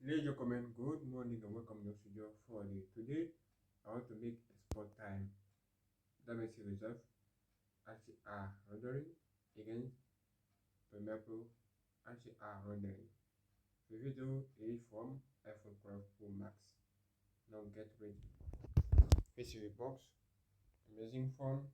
Ladies and gentlemen, good morning and welcome to studio for the today. I want to make export time Davinci reserve HDR rendering against Premiere Pro HDR rendering. The video is from iPhone 12 Pro Max. Now get ready. This is the box. Amazing phone.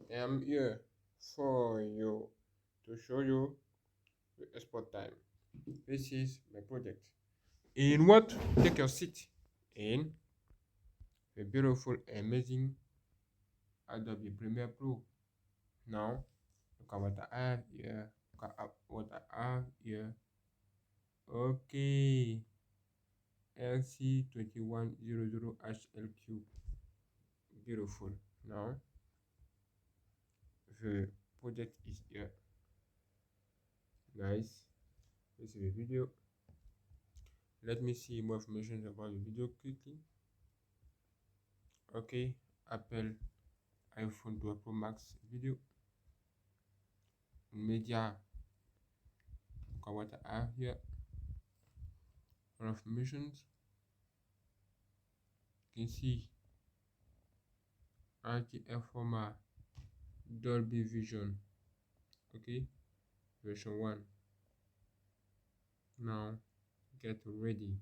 I'm here for you to show you the export time. This is my project. In what? Take your seat in the beautiful, amazing Adobe Premiere Pro. Now, look at what I have here. Look at what I have here. Okay. LC2100HLQ. Beautiful. Now, the project is here. Nice. This is the video. Let me see more information about the video quickly. Okay. Apple iPhone 12 Pro Max video. Media. Look at what I have here. Informations. You can see HDR format, Dolby Vision. Okay, version 1. Now get ready.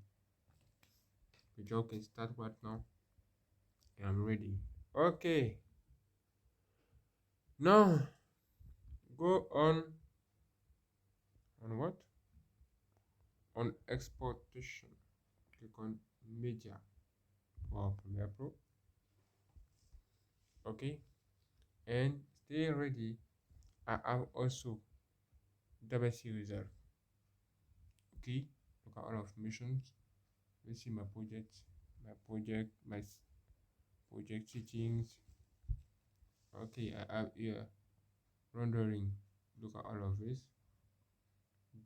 The job can start right now. I'm ready. Okay, now go on what? On exportation. Click on media for Premiere Pro. Okay, and stay ready. I have also Davinci reserve. Okay, look at all of missions. Let's see my project settings. Okay, I have here rendering. Look at all of this.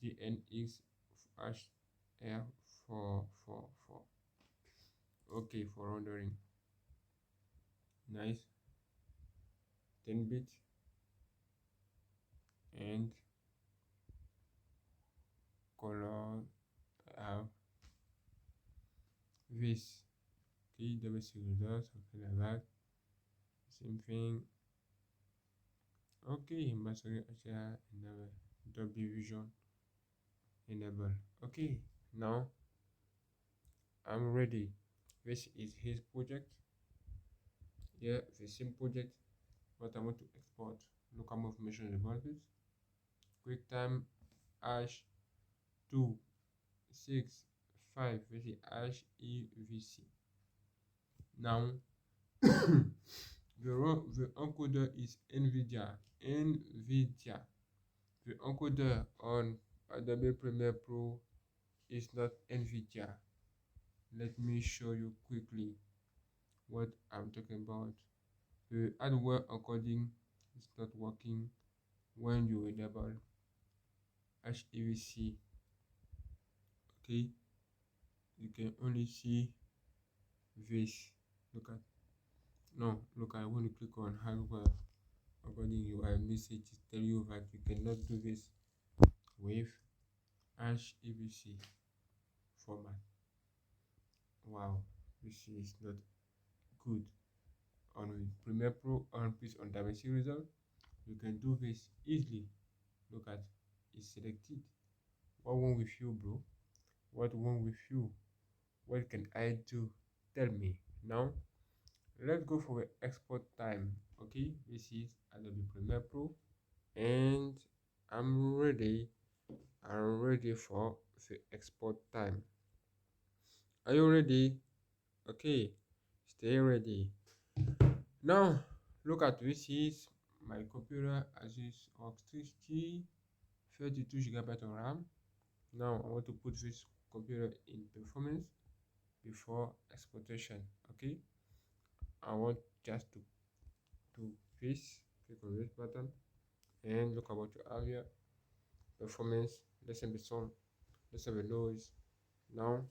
GNXHDR444. Okay, for rendering. Nice. 10-bit and color. I have this. Okay, Davinci results, something like that. Same thing. Okay, mastering HDR enable, Dolby Vision enable. Okay, now I'm ready. This is his project. Yeah, the same project, but I want to export. Look at more information about this. QuickTime H265. This is HEVC. Now the encoder is NVIDIA. The encoder on Adobe Premiere Pro is not NVIDIA. Let me show you quickly what I'm talking about. The hardware encoding is not working when you enable HEVC. Okay, you can only see this. Look, I want to click on hardware encoding. You have a message to tell you that you cannot do this with HEVC format. Wow, this is not good. On Premiere Pro, on Davinci Resolve, you can do this easily. Look at it's selected. What wrong with you, bro? What wrong with you? What can I do? Tell me. Now let's go for the export time. Okay, this is Adobe Premiere Pro and I'm ready for the export time. Are you ready? Okay, stay ready. Now look at this is my computer Asus ROG 60, 32GB of RAM. Now I want to put this computer in performance before exportation. Okay, I want just to do this. Click on this button and look at what you have here. Performance, listen the sound, listen the noise. Now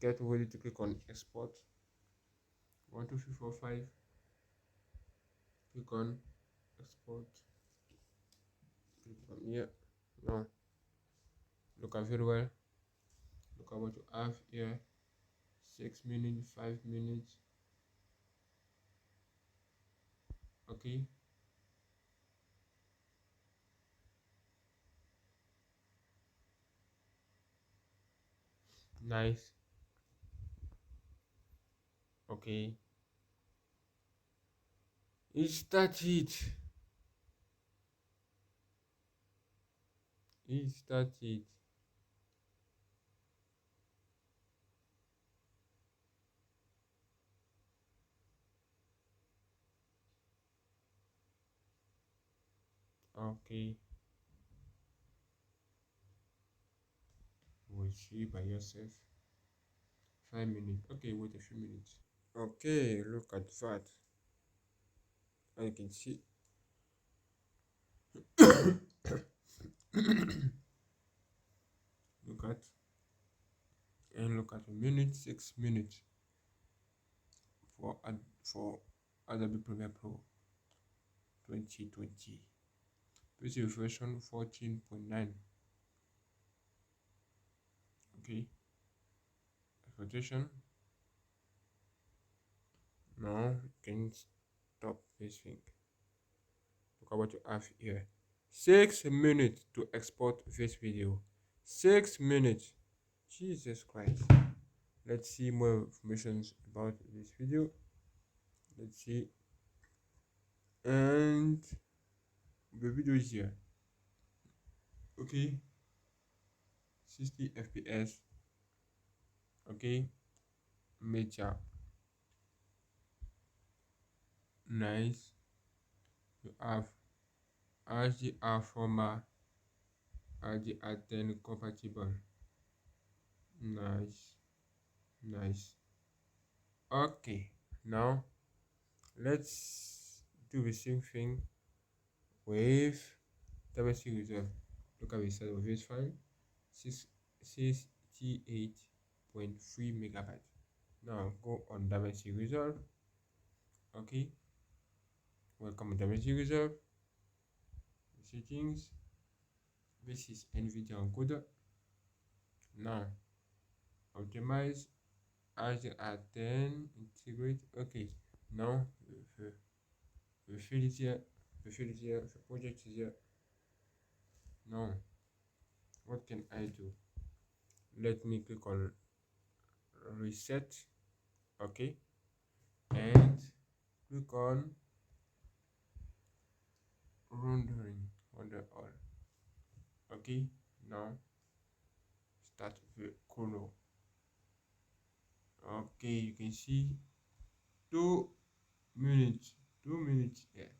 get ready to click on export. 1 2 3 4 5. Click on export. Click on here. Now look at very well. Look at what you have here. 6 minutes, 5 minutes. Okay. Nice. Okay. Is that it? Is that it? Okay. We'll see by yourself. 5 minutes. Okay, wait a few minutes. Okay, look at that. And you can see. Look at look at a minute, 6 minutes for Adobe Premiere Pro 2020. PC version 14.9. Okay, expectation. Now you can stop this thing. Look at what you have here. 6 minutes to export this video. 6 minutes. Jesus Christ. Let's see more information about this video. Let's see. And the video is here. Okay. 60 FPS. Okay. Major. Nice. You have HDR format. HDR10 compatible. Nice. Nice. Okay. Now let's do the same thing with Davinci Resolve. Look at the size of this file. 68.3 megabytes. Now go on Davinci Resolve. Okay. Welcome to Davinci Resolve. Settings. This is NVIDIA encoder. Now optimize HDR10 integrate. Okay. Now the field is here. The field is here. The project is here. Now what can I do? Let me click on reset. Okay, and click on rendering under all. Okay, now start the chrono. Okay, you can see 2 minutes. 2 minutes here.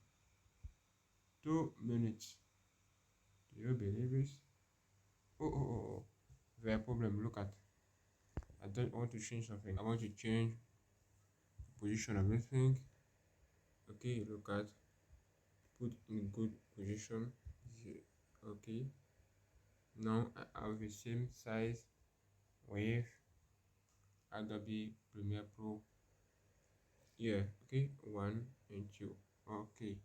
2 minutes. Do you believe this? Oh. There's a problem. Look at. I don't want to change something. I want to change the position of everything. Okay, look at. Put in good position. Okay. Now I have the same size with Adobe Premiere Pro here. Okay, 1 and 2. Okay,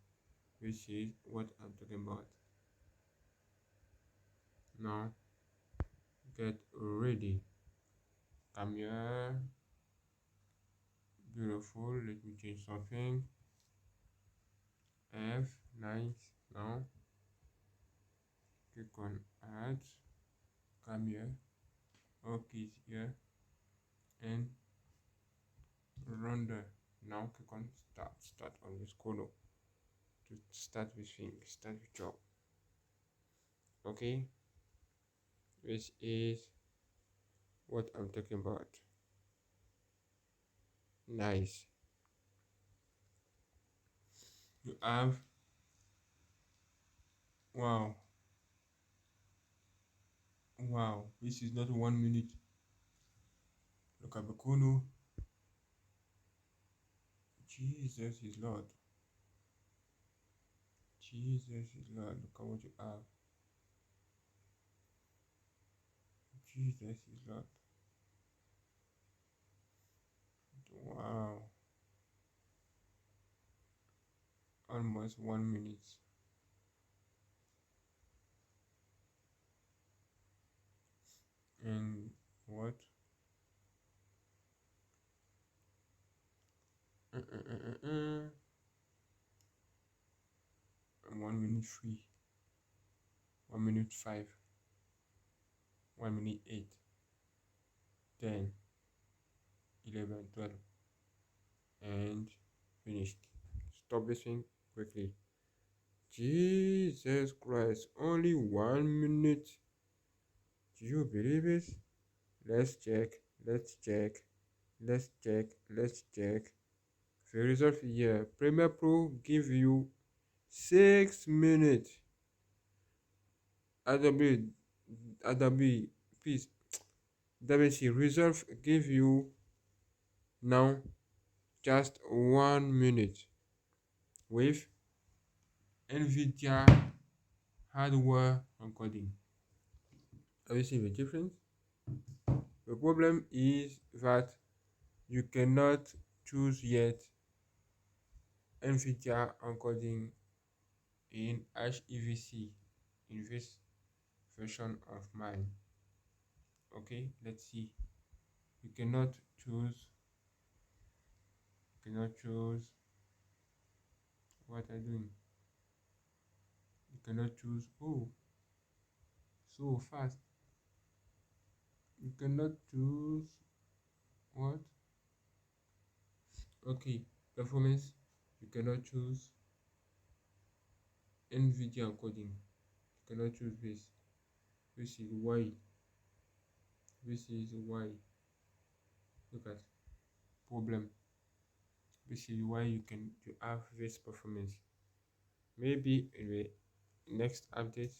this is what I'm talking about. Now get ready. Come here. Beautiful. Let me change something. F. Nice. Now click on add. Come here. Okay, here and render. Now click on start on this corner to start this thing, start the job. Okay, this is what I'm talking about. Nice. You have, wow, this is not 1 minute. Look at the corner. Jesus is Lord. Jesus is Lord. Look at what you have. Jesus is Lord. Wow. Almost 1 minute. And what? 1 minute 3, 1 minute 5, 1 minute 8, 10, 11, 12, and finished. Stop listening quickly. Jesus Christ, only 1 minute. Do you believe it? Let's check, let's check, let's check, let's check. The result here, Premiere Pro give you 6 minutes. Adobe, please, Davinci Resolve give you now just 1 minute with NVIDIA hardware encoding. Have you seen the difference? The problem is that you cannot choose yet NVIDIA encoding in HEVC in this version of mine. Okay, let's see. You cannot choose what I'm doing. You cannot choose. Oh, so fast. You cannot choose what? Okay, performance. You cannot choose NVIDIA encoding. You cannot choose this. This is why. This is why. Look at problem. This is why you have this performance. Maybe in the next update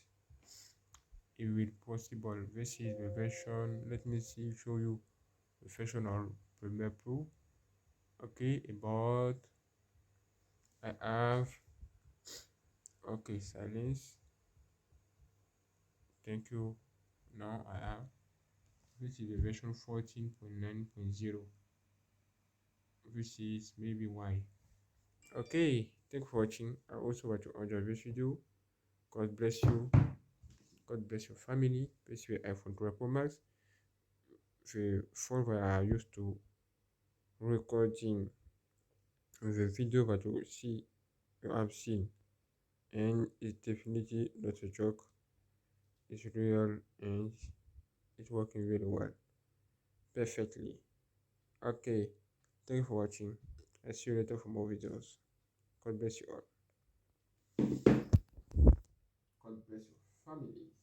it will be possible. This is the version. Let me show you the version of Premiere Pro. Okay, about I have okay, silence. Thank you. Now I have this is the version 14.9.0. This is maybe why. Okay, thank you for watching. I also want to enjoy this video. God bless you. God bless your family. This is iPhone 12 Pro Max. The phone that I used to recording the video that you have seen, and it's definitely not a joke. It's real and it's working really well, perfectly. Okay, thank you for watching. I see you later for more videos. God bless you all. God bless your families.